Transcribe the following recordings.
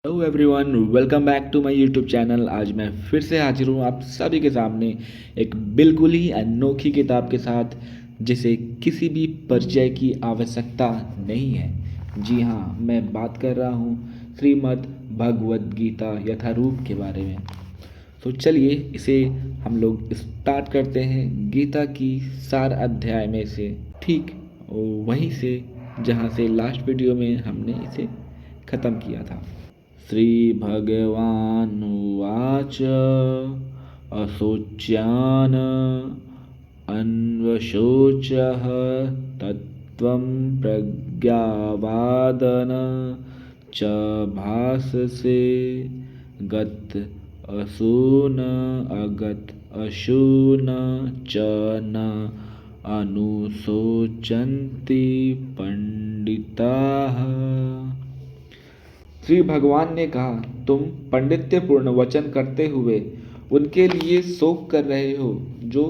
Hello everyone, welcome back to my YouTube channel. आज मैं फिर से हाजिर हूँ आप सभी के सामने एक बिल्कुल ही अनोखी किताब के साथ जिसे किसी भी परिचय की आवश्यकता नहीं है। जी हाँ, मैं बात कर रहा हूँ श्रीमद् भगवद गीता यथारूप के बारे में। तो चलिए इसे हम लोग स्टार्ट करते हैं गीता की सार अध्याय में से, ठीक वहीं से जहाँ से लास्ट वीडियो में हमने इसे ख़त्म किया था। श्रीभगवानुवाच अशोच्यान् अन्वशोचः तत्त्वं प्रज्ञावादन च भाससे गत असून अगत अशून च न अनुशोचन्ति पंडिताः। श्री भगवान ने कहा, तुम पांडित्यपूर्ण वचन करते हुए उनके लिए शोक कर रहे हो जो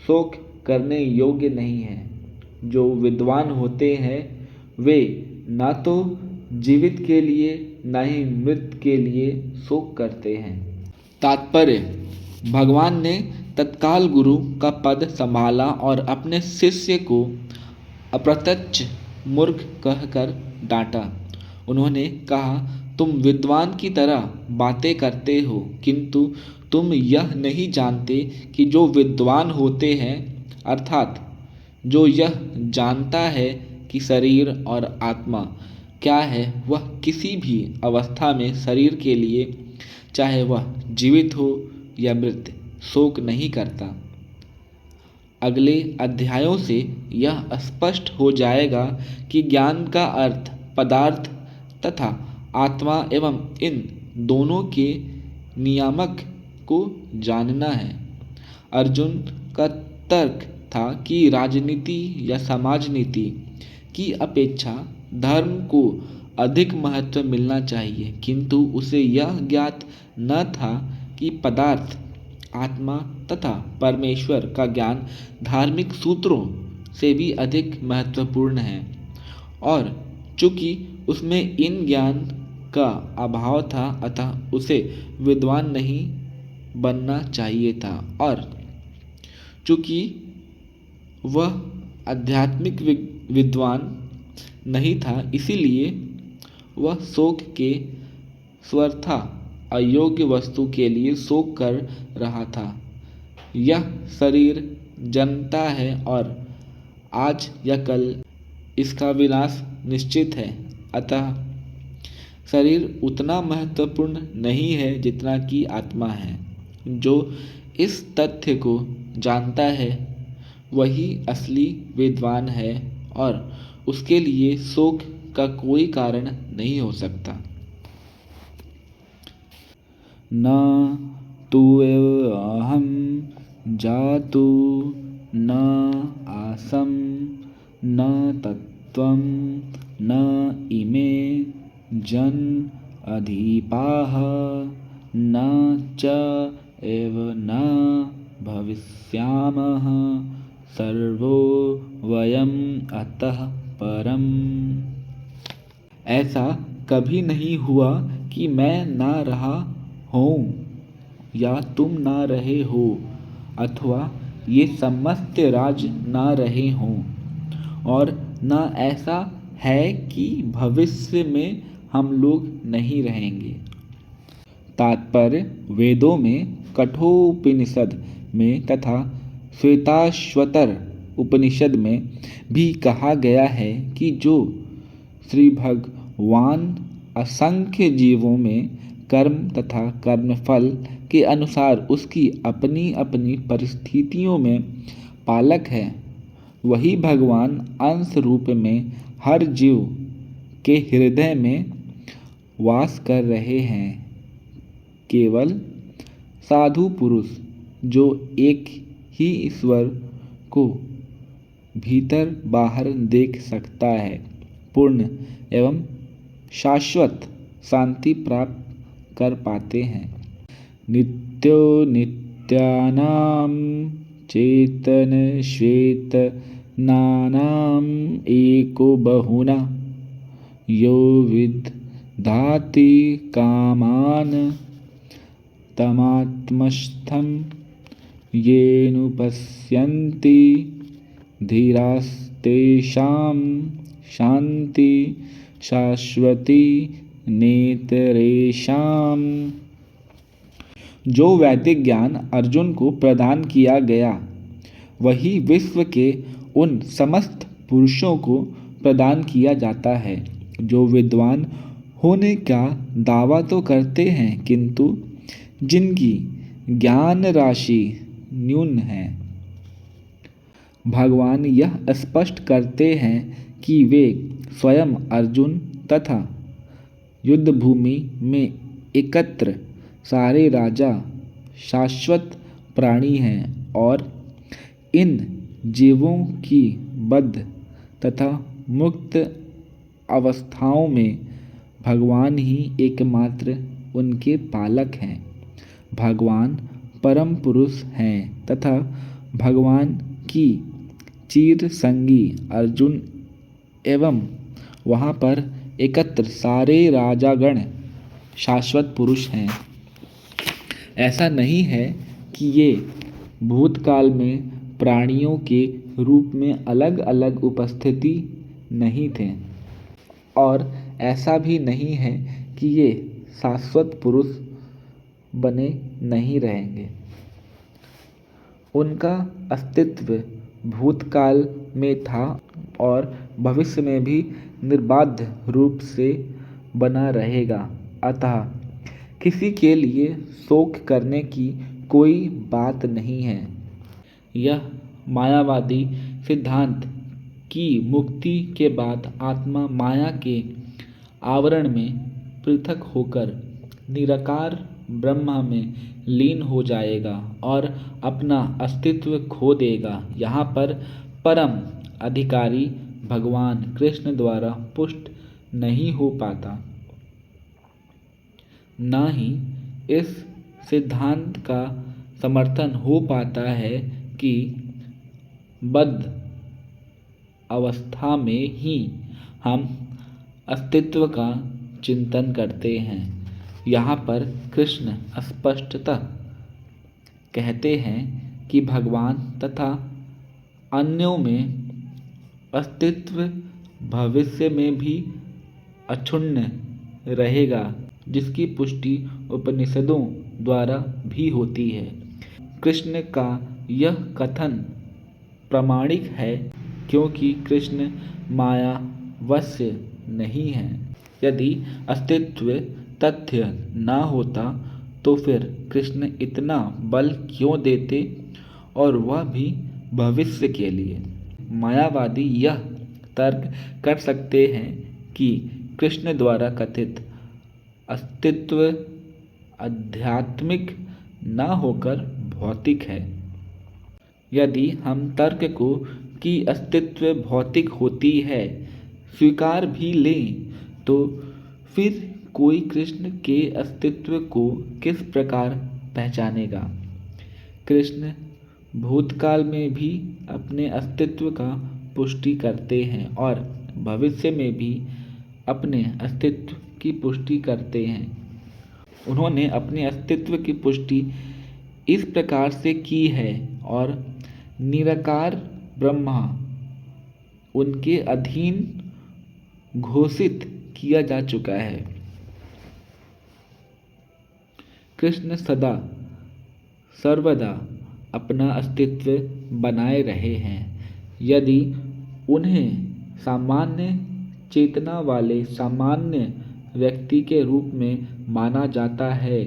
शोक करने योग्य नहीं है। जो विद्वान होते हैं वे ना तो जीवित के लिए ना ही मृत के लिए शोक करते हैं। तात्पर्य: भगवान ने तत्काल गुरु का पद संभाला और अपने शिष्य को अप्रत्यक्ष मूर्ख कहकर डांटा। उन्होंने कहा, तुम विद्वान की तरह बातें करते हो, किंतु तुम यह नहीं जानते कि जो विद्वान होते हैं, अर्थात जो यह जानता है कि शरीर और आत्मा क्या है, वह किसी भी अवस्था में शरीर के लिए, चाहे वह जीवित हो या मृत, शोक नहीं करता। अगले अध्यायों से यह स्पष्ट हो जाएगा कि ज्ञान का अर्थ पदार्थ तथा आत्मा एवं इन दोनों के नियामक को जानना है। अर्जुन का तर्क था कि राजनीति या समाज नीति की अपेक्षा धर्म को अधिक महत्व मिलना चाहिए, किंतु उसे यह ज्ञात न था कि पदार्थ, आत्मा तथा परमेश्वर का ज्ञान धार्मिक सूत्रों से भी अधिक महत्वपूर्ण है, और चूंकि उसमें इन ज्ञान का अभाव था, अतः उसे विद्वान नहीं बनना चाहिए था, और चूंकि वह आध्यात्मिक विद्वान नहीं था, इसीलिए वह शोक के स्वर्था अयोग्य वस्तु के लिए शोक कर रहा था। यह शरीर जन्मता है और आज या कल इसका विनाश निश्चित है, अतः शरीर उतना महत्वपूर्ण नहीं है जितना कि आत्मा है। जो इस तथ्य को जानता है वही असली विद्वान है, और उसके लिए शोक का कोई कारण नहीं हो सकता। न तु एव अहं जातु न आसं न तत्त्वं न इमे जन अधिपाः न च एव न भविष्यामः सर्वो वयम् अतः परम्। ऐसा कभी नहीं हुआ कि मैं ना रहा हूँ या तुम ना रहे हो, अथवा ये समस्त राज ना रहे हों, और न ऐसा है कि भविष्य में हम लोग नहीं रहेंगे। तात्पर्य: वेदों में कठोपनिषद में तथा श्वेताश्वतर उपनिषद में भी कहा गया है कि जो श्री भगवान असंख्य जीवों में कर्म तथा कर्मफल के अनुसार उसकी अपनी अपनी परिस्थितियों में पालक है, वही भगवान अंश रूप में हर जीव के हृदय में वास कर रहे हैं। केवल साधु पुरुष जो एक ही ईश्वर को भीतर बाहर देख सकता है, पूर्ण एवं शाश्वत शांति प्राप्त कर पाते हैं। नित्यो नित्यानां चेतन श्वेत नानाम एको बहुना यो विद धाति कामान तमात्मस्थं येनुपश्यन्ति धीरास्तेषां शान्ति शाश्वती नेतरेषाम्। जो वैदिक ज्ञान अर्जुन को प्रदान किया गया वही विश्व के उन समस्त पुरुषों को प्रदान किया जाता है जो विद्वान होने का दावा तो करते हैं किंतु जिनकी ज्ञान राशि न्यून है। भगवान यह स्पष्ट करते हैं कि वे स्वयं अर्जुन तथा युद्धभूमि में एकत्र सारे राजा शाश्वत प्राणी हैं और इन जीवों की बद्ध तथा मुक्त अवस्थाओं में भगवान ही एकमात्र उनके पालक हैं। भगवान परम पुरुष हैं तथा भगवान की चिर संगी अर्जुन एवं वहाँ पर एकत्र सारे राजागण शाश्वत पुरुष हैं। ऐसा नहीं है कि ये भूतकाल में प्राणियों के रूप में अलग अलग उपस्थिति नहीं थे और ऐसा भी नहीं है कि ये शाश्वत पुरुष बने नहीं रहेंगे। उनका अस्तित्व भूतकाल में था और भविष्य में भी निर्बाध रूप से बना रहेगा। अतः किसी के लिए शोक करने की कोई बात नहीं है। यह मायावादी सिद्धांत कि मुक्ति के बाद आत्मा माया के आवरण में पृथक होकर निराकार ब्रह्म में लीन हो जाएगा और अपना अस्तित्व खो देगा, यहाँ पर परम अधिकारी भगवान कृष्ण द्वारा पुष्ट नहीं हो पाता। न ही इस सिद्धांत का समर्थन हो पाता है कि बद्ध अवस्था में ही हम अस्तित्व का चिंतन करते हैं। यहाँ पर कृष्ण स्पष्टतः कहते हैं कि भगवान तथा अन्यों में अस्तित्व भविष्य में भी अक्षुण्ण रहेगा, जिसकी पुष्टि उपनिषदों द्वारा भी होती है। कृष्ण का यह कथन प्रामाणिक है क्योंकि कृष्ण माया वश्य नहीं है। यदि अस्तित्व तथ्य न होता तो फिर कृष्ण इतना बल क्यों देते, और वह भी भविष्य के लिए। मायावादी यह तर्क कर सकते हैं कि कृष्ण द्वारा कथित अस्तित्व आध्यात्मिक न होकर भौतिक है। यदि हम तर्क को कि अस्तित्व भौतिक होती है स्वीकार भी लें तो फिर कोई कृष्ण के अस्तित्व को किस प्रकार पहचानेगा। कृष्ण भूतकाल में भी अपने अस्तित्व का पुष्टि करते हैं और भविष्य में भी अपने अस्तित्व की पुष्टि करते हैं। उन्होंने अपने अस्तित्व की पुष्टि इस प्रकार से की है और निराकार ब्रह्मा उनके अधीन घोषित किया जा चुका है। कृष्ण सदा सर्वदा अपना अस्तित्व बनाए रहे हैं। यदि उन्हें सामान्य चेतना वाले सामान्य व्यक्ति के रूप में माना जाता है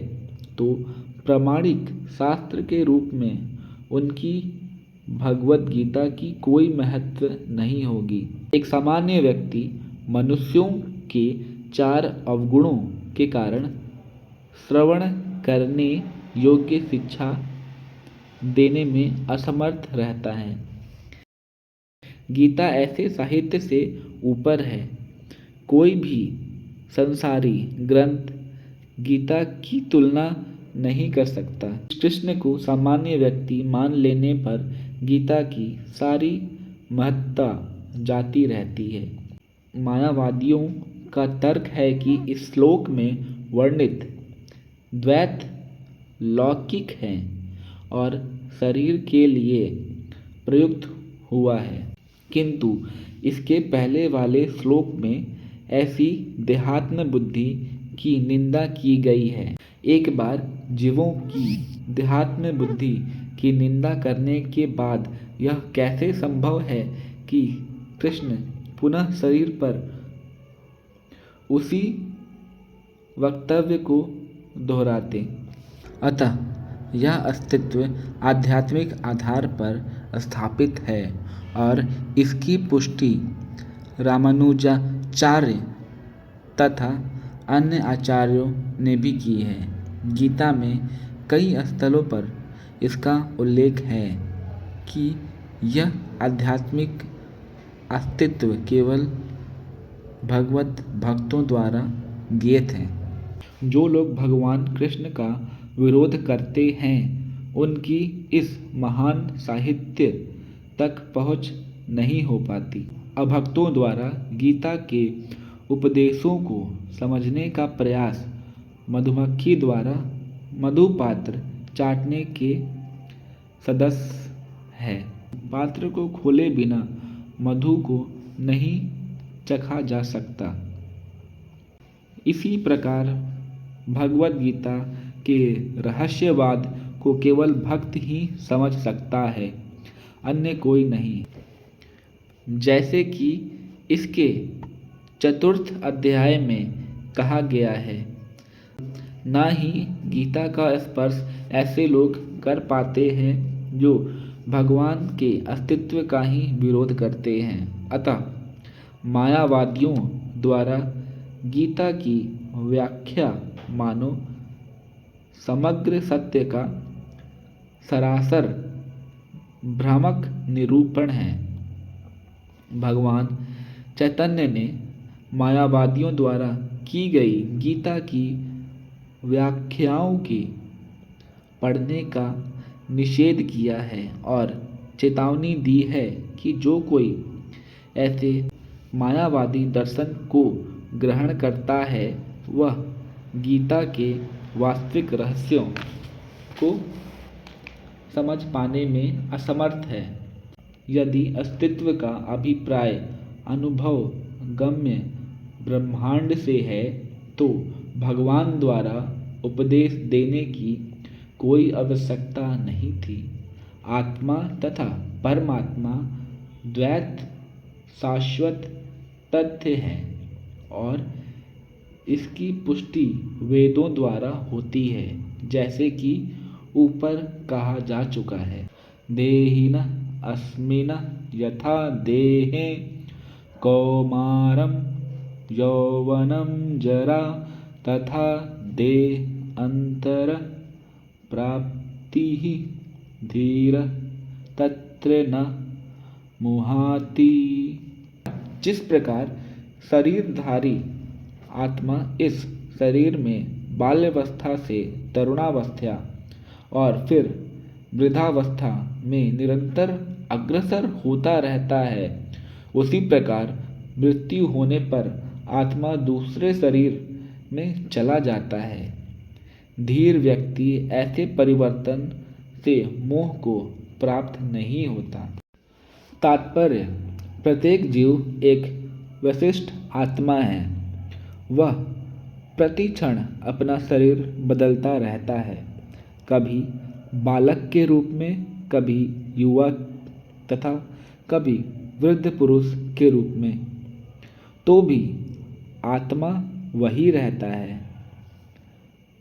तो प्रामाणिक शास्त्र के रूप में उनकी भगवत गीता की कोई महत्व नहीं होगी। एक सामान्य व्यक्ति मनुष्यों के 4 अवगुणों के कारण श्रवण करने योग्य शिक्षा देने में असमर्थ रहता है। गीता ऐसे साहित्य से ऊपर है। कोई भी संसारी ग्रंथ गीता की तुलना नहीं कर सकता। कृष्ण को सामान्य व्यक्ति मान लेने पर गीता की सारी महत्ता जाती रहती है। मायावादियों का तर्क है कि इस श्लोक में वर्णित द्वैत लौकिक है और शरीर के लिए प्रयुक्त हुआ है, किंतु इसके पहले वाले श्लोक में ऐसी देहात्म बुद्धि की निंदा की गई है। एक बार जीवों की देहात्म बुद्धि की निंदा करने के बाद यह कैसे संभव है कि कृष्ण पुनः शरीर पर उसी वक्तव्य को दोहराते। अतः यह अस्तित्व आध्यात्मिक आधार पर स्थापित है और इसकी पुष्टि रामानुजाचार्य तथा अन्य आचार्यों ने भी की है। गीता में कई स्थलों पर इसका उल्लेख है कि यह आध्यात्मिक अस्तित्व केवल भगवत भक्तों द्वारा ज्ञेय है। जो लोग भगवान कृष्ण का विरोध करते हैं उनकी इस महान साहित्य तक पहुँच नहीं हो पाती। अभक्तों द्वारा गीता के उपदेशों को समझने का प्रयास मधुमक्खी द्वारा मधुपात्र चाटने के सदृश है। पात्र को खोले बिना मधु को नहीं चखा जा सकता। इसी प्रकार भगवद गीता के रहस्यवाद को केवल भक्त ही समझ सकता है, अन्य कोई नहीं। जैसे कि इसके चतुर्थ अध्याय में कहा गया है, ना ही गीता का स्पर्श ऐसे लोग कर पाते हैं जो भगवान के अस्तित्व का ही विरोध करते हैं। अतः मायावादियों द्वारा गीता की व्याख्या मानो समग्र सत्य का सरासर भ्रामक निरूपण है। भगवान चैतन्य ने मायावादियों द्वारा की गई गीता की व्याख्याओं के पढ़ने का निषेध किया है और चेतावनी दी है कि जो कोई ऐसे मायावादी दर्शन को ग्रहण करता है वह गीता के वास्तविक रहस्यों को समझ पाने में असमर्थ है। यदि अस्तित्व का अभिप्राय अनुभव गम्य ब्रह्मांड से है तो भगवान द्वारा उपदेश देने की कोई आवश्यकता नहीं थी। आत्मा तथा परमात्मा द्वैत शाश्वत तथ्य है और इसकी पुष्टि वेदों द्वारा होती है, जैसे कि ऊपर कहा जा चुका है। देहिन अस्मिन यथा देहे कौमारम यौवनम जरा तथा देहांतर प्राप्ति धीर तत्र न मुहाति। जिस प्रकार शरीरधारी आत्मा इस शरीर में बाल्यावस्था से तरुणावस्था और फिर वृद्धावस्था में निरंतर अग्रसर होता रहता है, उसी प्रकार मृत्यु होने पर आत्मा दूसरे शरीर में चला जाता है। धीर व्यक्ति ऐसे परिवर्तन से मोह को प्राप्त नहीं होता। तात्पर्य: प्रत्येक जीव एक विशिष्ट आत्मा है। वह प्रति क्षण अपना शरीर बदलता रहता है, कभी बालक के रूप में, कभी युवा तथा कभी वृद्ध पुरुष के रूप में। तो भी आत्मा वही रहता है,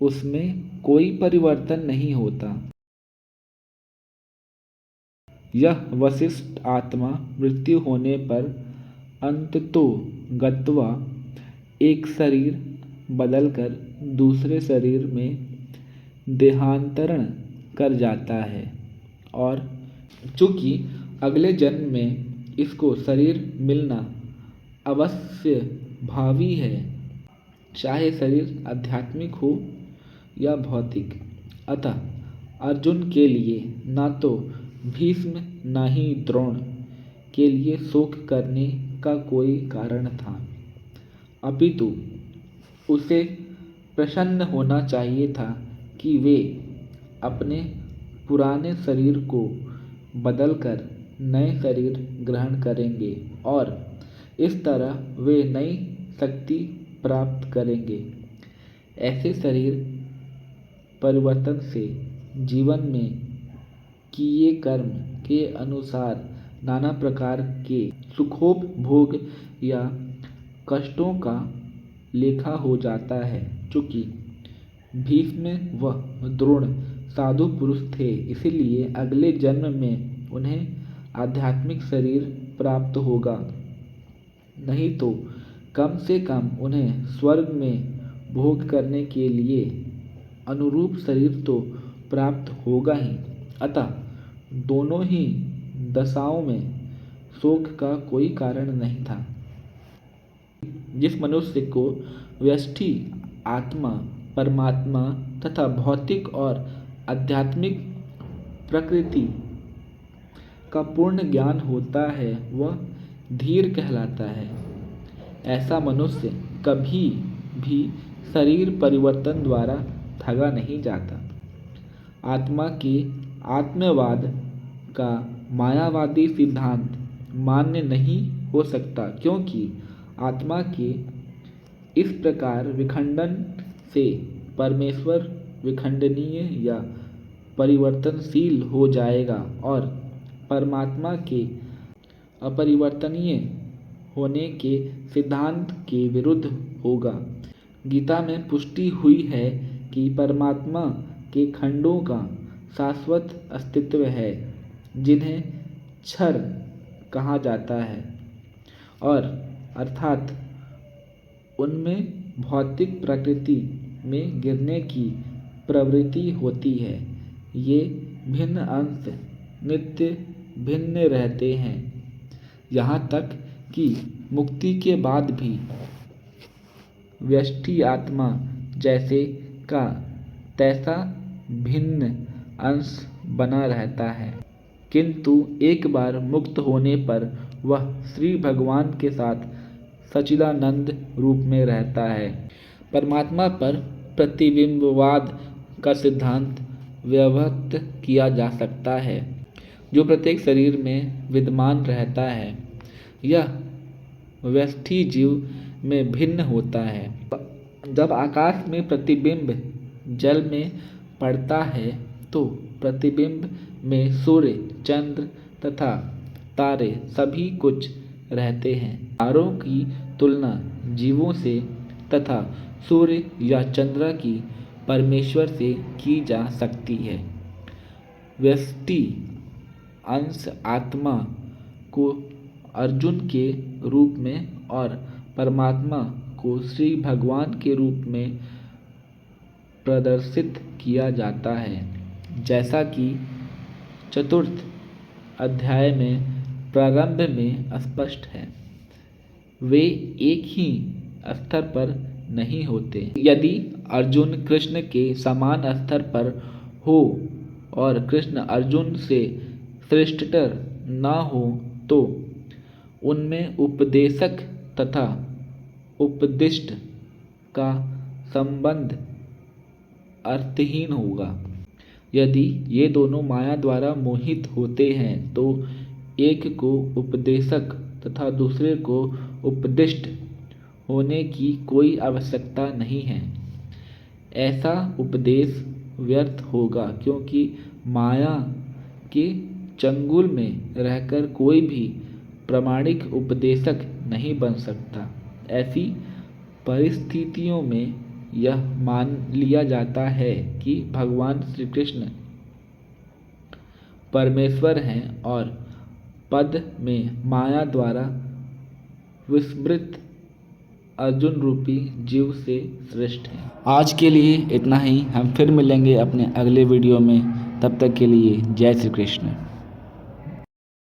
उसमें कोई परिवर्तन नहीं होता। यह वशिष्ठ आत्मा मृत्यु होने पर अंततो गत्वा एक शरीर बदलकर दूसरे शरीर में देहांतरण कर जाता है और चूंकि अगले जन्म में इसको शरीर मिलना अवश्य भावी है, चाहे शरीर आध्यात्मिक हो या भौतिक। अतः अर्जुन के लिए ना तो भीष्म ना ही द्रोण के लिए शोक करने का कोई कारण था। अपितु उसे प्रसन्न होना चाहिए था कि वे अपने पुराने शरीर को बदलकर नए शरीर ग्रहण करेंगे और इस तरह वे नई शक्ति प्राप्त करेंगे। ऐसे शरीर परिवर्तन से जीवन में किए कर्म के अनुसार नाना प्रकार के सुखोपभोग या कष्टों का लेखा हो जाता है। चूँकि भीष्म व द्रोण साधु पुरुष थे, इसलिए अगले जन्म में उन्हें आध्यात्मिक शरीर प्राप्त होगा, नहीं तो कम से कम उन्हें स्वर्ग में भोग करने के लिए अनुरूप शरीर तो प्राप्त होगा ही। अतः दोनों ही दशाओं में शोक का कोई कारण नहीं था। जिस मनुष्य को व्यष्टि आत्मा, परमात्मा तथा भौतिक और आध्यात्मिक प्रकृति का पूर्ण ज्ञान होता है वह धीर कहलाता है। ऐसा मनुष्य कभी भी शरीर परिवर्तन द्वारा ठगा नहीं जाता। आत्मा के आत्मवाद का मायावादी सिद्धांत मान्य नहीं हो सकता, क्योंकि आत्मा के इस प्रकार विखंडन से परमेश्वर विखंडनीय या परिवर्तनशील हो जाएगा और परमात्मा के अपरिवर्तनीय होने के सिद्धांत के विरुद्ध होगा। गीता में पुष्टि हुई है कि परमात्मा के खंडों का शाश्वत अस्तित्व है, जिन्हें क्षर कहा जाता है, और अर्थात उनमें भौतिक प्रकृति में गिरने की प्रवृत्ति होती है। ये भिन्न अंश नित्य भिन्न रहते हैं, यहाँ तक कि मुक्ति के बाद भी व्यष्टि आत्मा जैसे का तैसा भिन्न अंश बना रहता है, किंतु एक बार मुक्त होने पर वह श्री भगवान के साथ सच्चिदानंद रूप में रहता है। परमात्मा पर प्रतिबिंबवाद का सिद्धांत व्यवहृत किया जा सकता है, जो प्रत्येक शरीर में विद्यमान रहता है। यह व्यष्टि जीव में भिन्न होता है। जब आकाश में प्रतिबिंब जल में पड़ता है तो प्रतिबिंब में सूर्य, चंद्र तथा तारे सभी कुछ रहते हैं। तारों की तुलना जीवों से तथा सूर्य या चंद्र की परमेश्वर से की जा सकती है। व्यष्टि अंश आत्मा को अर्जुन के रूप में और परमात्मा को श्री भगवान के रूप में प्रदर्शित किया जाता है, जैसा कि चतुर्थ अध्याय में प्रारंभ में स्पष्ट है। वे एक ही स्तर पर नहीं होते। यदि अर्जुन कृष्ण के समान स्तर पर हो और कृष्ण अर्जुन से श्रेष्ठतर न हो तो उनमें उपदेशक तथा उपदिष्ट का संबंध अर्थहीन होगा। यदि ये दोनों माया द्वारा मोहित होते हैं तो एक को उपदेशक तथा दूसरे को उपदिष्ट होने की कोई आवश्यकता नहीं है। ऐसा उपदेश व्यर्थ होगा, क्योंकि माया के चंगुल में रहकर कोई भी प्रामाणिक उपदेशक नहीं बन सकता। ऐसी परिस्थितियों में यह मान लिया जाता है कि भगवान श्री कृष्ण परमेश्वर हैं और पद में माया द्वारा विस्मृत अर्जुन रूपी जीव से श्रेष्ठ हैं। आज के लिए इतना ही। हम फिर मिलेंगे अपने अगले वीडियो में। तब तक के लिए जय श्री कृष्ण।